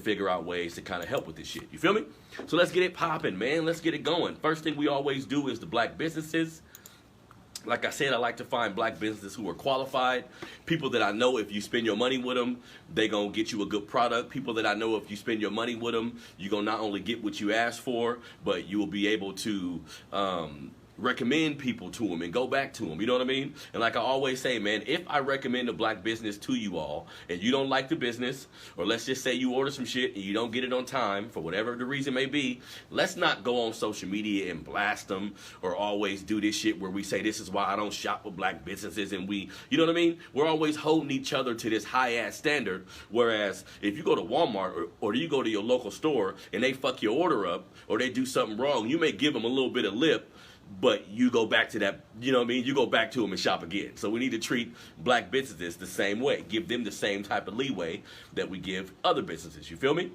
figure out ways to kind of help with this shit. You feel me? So let's get it popping, man. Let's get it going. First thing we always do is the black businesses. Like I said, I like to find black businesses who are qualified. People that I know if you spend your money with them, they're going to get you a good product. People that I know if you spend your money with them, you're going to not only get what you asked for, but you will be able to recommend people to them and go back to them. You know what I mean? And like I always say, man, if I recommend a black business to you all and you don't like the business, or let's just say you order some shit and you don't get it on time for whatever the reason may be, let's not go on social media and blast them or always do this shit where we say this is why I don't shop with black businesses, and we, you know what I mean? We're always holding each other to this high ass standard, whereas if you go to Walmart or you go to your local store and they fuck your order up or they do something wrong, you may give them a little bit of lip, but you go back to that, you know what I mean? You go back to them and shop again. So we need to treat black businesses the same way. Give them the same type of leeway that we give other businesses. You feel me?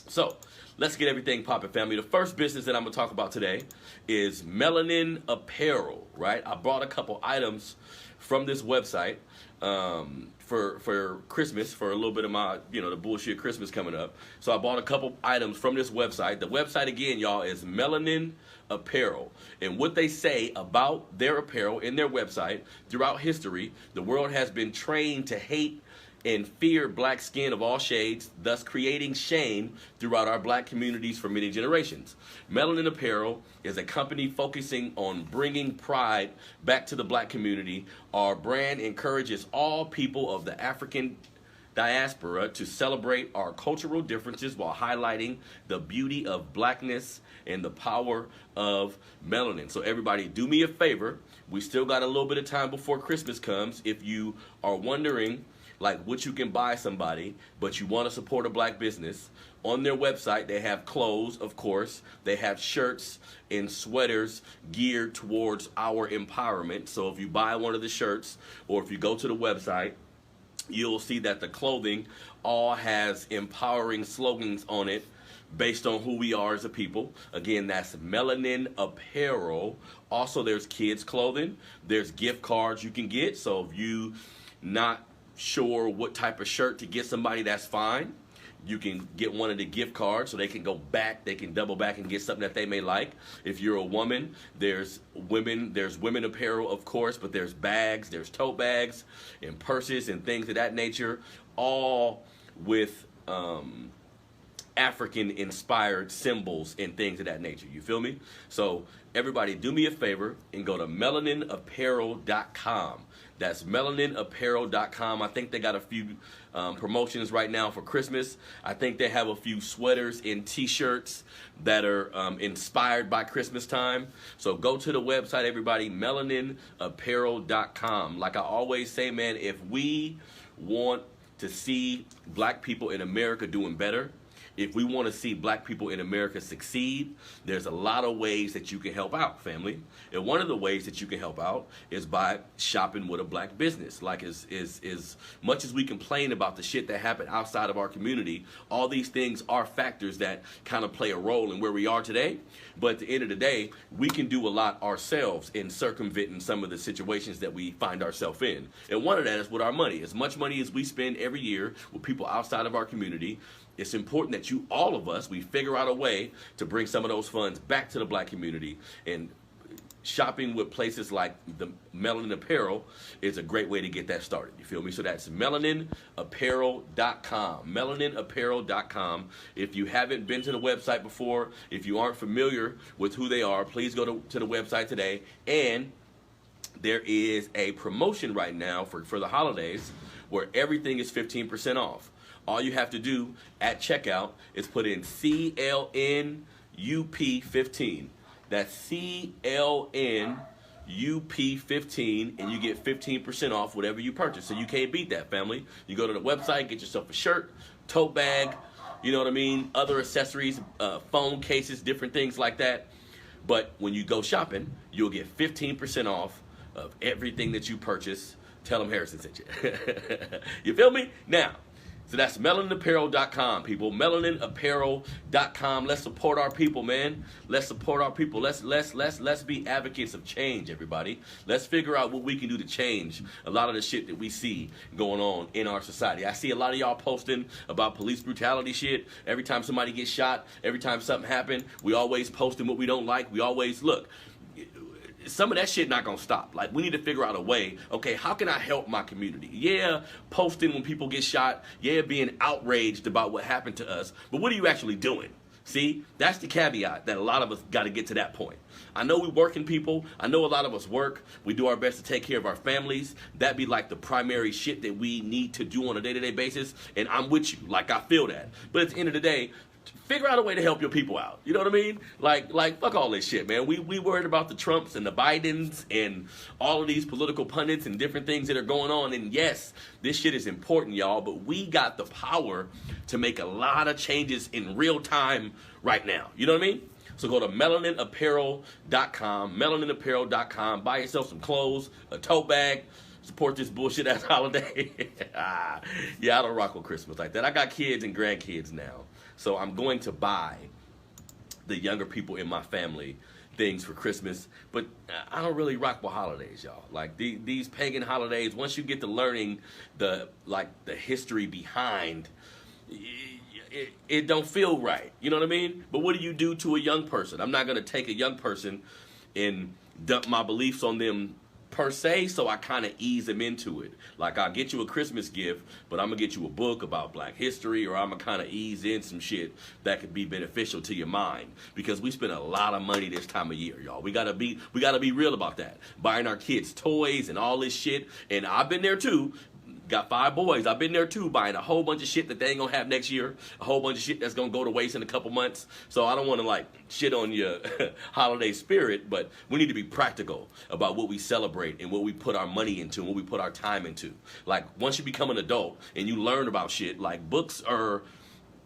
So let's get everything popping, family. The first business that I'm going to talk about today is Melanated Apparel, right? I brought a couple items from this website for Christmas, for a little bit of my, you know, the bullshit Christmas coming up. So I bought a couple items from this website. The website, again, y'all, is Melanated Apparel. And what they say about their apparel in their website, throughout history, the world has been trained to hate and fear black skin of all shades, thus creating shame throughout our black communities for many generations. Melanated Apparel is a company focusing on bringing pride back to the black community. Our brand encourages all people of the African diaspora to celebrate our cultural differences while highlighting the beauty of blackness and the power of melanin. So everybody, do me a favor. We still got a little bit of time before Christmas comes. If you are wondering like what you can buy somebody, but you want to support a black business, on their website they have clothes, of course. They have shirts and sweaters geared towards our empowerment. So if you buy one of the shirts, or if you go to the website, you'll see that the clothing all has empowering slogans on it based on who we are as a people. Again, that's Melanated Apparel. Also, there's kids clothing. There's gift cards you can get. So if you not sure what type of shirt to get somebody, that's fine. You can get one of the gift cards so they can go back, they can double back and get something that they may like. If you're a woman, there's women apparel, of course, but there's bags, there's tote bags and purses and things of that nature, all with African inspired symbols and things of that nature. You feel me? So everybody, do me a favor and go to melanatedapparel.com. That's melanatedapparel.com. I think they got a few promotions right now for Christmas. I think they have a few sweaters and t-shirts that are inspired by Christmas time. So go to the website, everybody, melanatedapparel.com. Like I always say, man, if we want to see black people in America doing better, if we want to see black people in America succeed, there's a lot of ways that you can help out, family. And one of the ways that you can help out is by shopping with a black business. Like as much as we complain about the shit that happened outside of our community, all these things are factors that kind of play a role in where we are today. But at the end of the day, we can do a lot ourselves in circumventing some of the situations that we find ourselves in. And one of that is with our money. As much money as we spend every year with people outside of our community, it's important that all of us, we figure out a way to bring some of those funds back to the black community. And shopping with places like the Melanated Apparel is a great way to get that started. You feel me? So that's melanatedapparel.com. Melanatedapparel.com. If you haven't been to the website before, if you aren't familiar with who they are, please go to the website today. And there is a promotion right now for the holidays where everything is 15% off. All you have to do at checkout is put in CLNUP15. That's CLNUP15, and you get 15% off whatever you purchase. So you can't beat that, family. You go to the website, get yourself a shirt, tote bag, you know what I mean, other accessories, phone cases, different things like that. But when you go shopping, you'll get 15% off of everything that you purchase. Tell them Harrison sent you. You feel me? Now, So that's melaninapparel.com, people. Melaninapparel.com. Let's support our people, man. Let's support our people. Let's be advocates of change, everybody. Let's figure out what we can do to change a lot of the shit that we see going on in our society. I see a lot of y'all posting about police brutality shit. Every time somebody gets shot, every time something happens, we always posting what we don't like. We always look. Some of that shit not gonna stop. Like, we need to figure out a way, okay, how can I help my community? Yeah, posting when people get shot. Yeah, being outraged about what happened to us. But what are you actually doing? See, that's the caveat that a lot of us got to get to that point. I know we working people. I know a lot of us work. We do our best to take care of our families. That be like the primary shit that we need to do on a day-to-day basis. And I'm with you. Like, I feel that. But at the end of the day, figure out a way to help your people out. You know what I mean? Like fuck all this shit, man. We worried about the Trumps and the Bidens and all of these political pundits and different things that are going on. And yes, this shit is important, y'all, but we got the power to make a lot of changes in real time right now. You know what I mean? So go to melaninapparel.com, melaninapparel.com. Buy yourself some clothes, a tote bag. Support this bullshit ass holiday. Yeah, I don't rock with Christmas like that. I got kids and grandkids now. So I'm going to buy the younger people in my family things for Christmas, but I don't really rock with holidays, y'all. Like these pagan holidays, once you get to learning the history behind, it don't feel right. You know what I mean? But what do you do to a young person? I'm not gonna take a young person and dump my beliefs on them per se, so I kind of ease them into it. Like, I'll get you a Christmas gift, but I'm gonna get you a book about Black history, or I'm gonna kind of ease in some shit that could be beneficial to your mind, because we spend a lot of money this time of year, y'all. We gotta be real about that. Buying our kids toys and all this shit, and I've been there too. Got 5 boys. I've been there too, buying a whole bunch of shit that they ain't gonna have next year, a whole bunch of shit that's gonna go to waste in a couple months. So I don't want to like shit on your holiday spirit, but we need to be practical about what we celebrate and what we put our money into and what we put our time into. Like, once you become an adult and you learn about shit, like, books are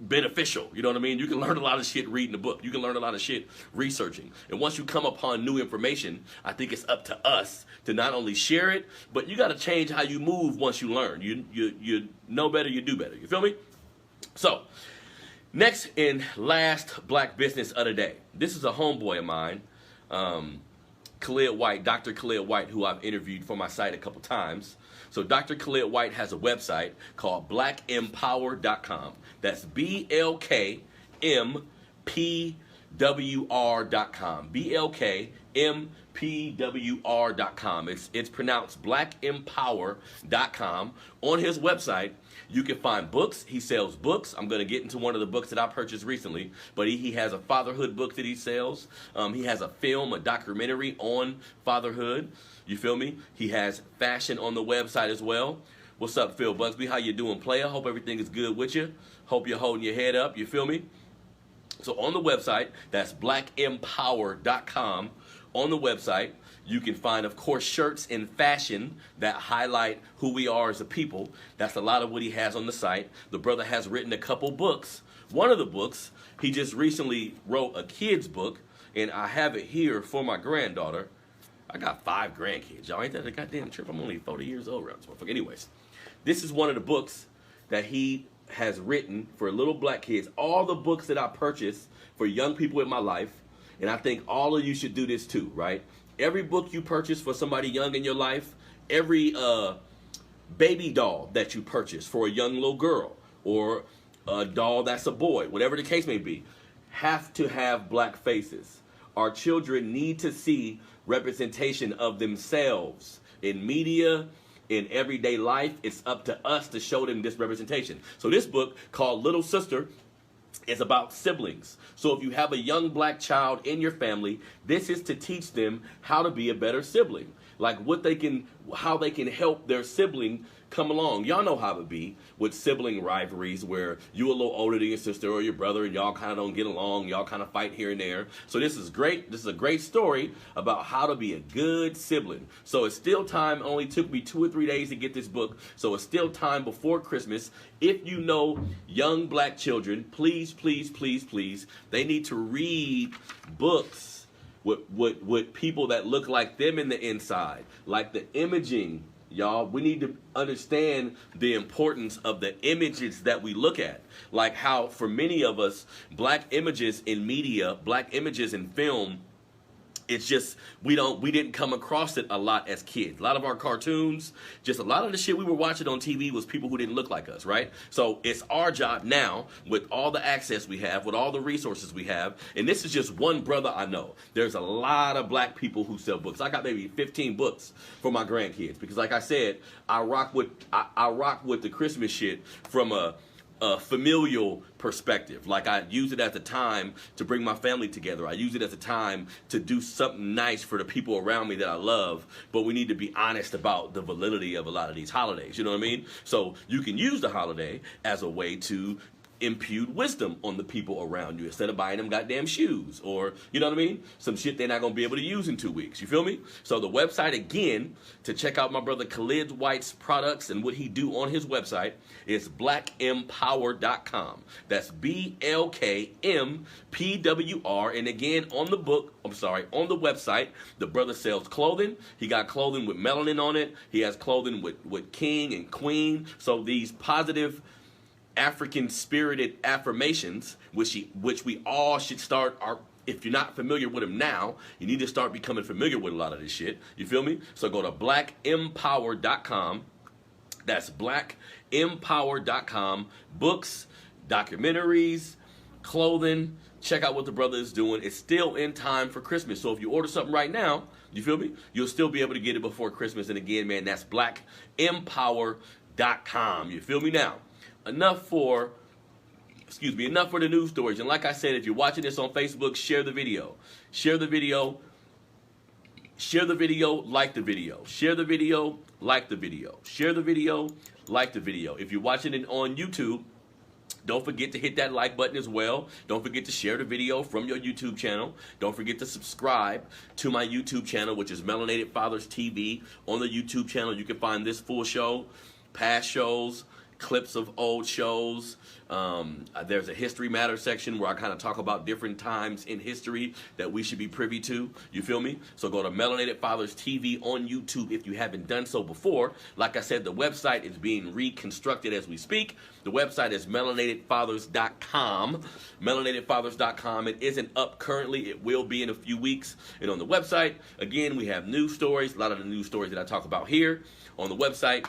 beneficial. You know what I mean? You can learn a lot of shit reading a book. You can learn a lot of shit researching. And once you come upon new information, I think it's up to us to not only share it, but you got to change how you move once you learn. You know better, you do better. You feel me? So, next and last Black business of the day. This is a homeboy of mine, Khalid White, Dr. Khalid White, who I've interviewed for my site a couple times. So Dr. Khalid White has a website called blackempower.com. That's BLKMPWR.com. BLKMPWR.com. It's pronounced blackempower.com. On his website, you can find books. He sells books. I'm going to get into one of the books that I purchased recently, but he has a fatherhood book that he sells. He has a film, a documentary on fatherhood. You feel me? He has fashion on the website as well. What's up, Phil Bugsby? How you doing, player? Hope everything is good with you. Hope you're holding your head up. You feel me? So on the website, that's blackempower.com. On the website, you can find, of course, shirts and fashion that highlight who we are as a people. That's a lot of what he has on the site. The brother has written a couple books. One of the books, he just recently wrote a kid's book, and I have it here for my granddaughter. I got 5 grandkids, y'all. Ain't that a goddamn trip? I'm only 40 years old around this motherfucker. Anyways, this is one of the books that he has written for little black kids. All the books that I purchased for young people in my life, and I think all of you should do this too, right? Every book you purchase for somebody young in your life, every baby doll that you purchase for a young little girl, or a doll that's a boy, whatever the case may be, have to have black faces. Our children need to see representation of themselves in media, in everyday life. It's up to us to show them this representation. So this book, called Little Sister, is about siblings. So if you have a young black child in your family, this is to teach them how to be a better sibling. Like how they can help their sibling come along. Y'all know how it be with sibling rivalries, where you a little older than your sister or your brother, and y'all kind of don't get along. Y'all kind of fight here and there. So this is great. This is a great story about how to be a good sibling. So it's still time. It only took me 2 or 3 days to get this book. So it's still time before Christmas. If you know young black children, please, please, please, please, they need to read books with people that look like them in the inside, like the imaging y'all. We need to understand the importance of the images that we look at. Like how for many of us, black images in media, black images in film, it's just we didn't come across it a lot as kids. A lot of our cartoons, just a lot of the shit we were watching on TV was people who didn't look like us, right? So it's our job now, with all the access we have, with all the resources we have, and this is just one brother I know. There's a lot of black people who sell books. I got maybe 15 books for my grandkids because, like I said, I rock with the Christmas shit from a familial perspective. Like, I use it as a time to bring my family together. I use it as a time to do something nice for the people around me that I love, but we need to be honest about the validity of a lot of these holidays, you know what I mean? So you can use the holiday as a way to impute wisdom on the people around you instead of buying them goddamn shoes or, you know what I mean, some shit they're not going to be able to use in 2 weeks. You feel me? So the website, again, to check out my brother Khalid White's products and what he do on his website is blackempower.com. That's BLKMPWR. And again, on the website, the brother sells clothing. He got clothing with melanin on it. He has clothing with king and queen. So these positive African spirited affirmations, which we all should start. If you're not familiar with them now, you need to start becoming familiar with a lot of this shit. You feel me? So go to blackempower.com. That's blackempower.com. Books, documentaries, clothing. Check out what the brother is doing. It's still in time for Christmas. So if you order something right now, you feel me? You'll still be able to get it before Christmas. And again, man, that's blackempower.com. You feel me now? Enough for the news stories. And like I said, if you're watching this on Facebook, share the video. Share the video. Share the video, like the video. Share the video, like the video. Share the video, like the video. If you're watching it on YouTube, don't forget to hit that like button as well. Don't forget to share the video from your YouTube channel. Don't forget to subscribe to my YouTube channel, which is Melanated Fathers TV. On the YouTube channel, you can find this full show, past shows, clips of old shows. There's a History Matters section where I kind of talk about different times in history that we should be privy to. You feel me? So go to Melanated Fathers TV on YouTube if you haven't done so before. Like I said, the website is being reconstructed as we speak. The website is melanatedfathers.com. Melanatedfathers.com. It isn't up currently. It will be in a few weeks. And on the website, again, we have news stories. A lot of the news stories that I talk about here on the website.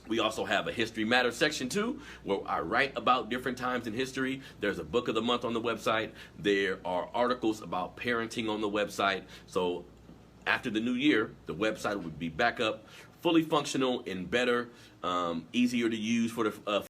We also have a History Matters section too, where I write about different times in history. There's a book of the month on the website. There are articles about parenting on the website. So after the new year, the website will be back up, fully functional and better, easier to use for the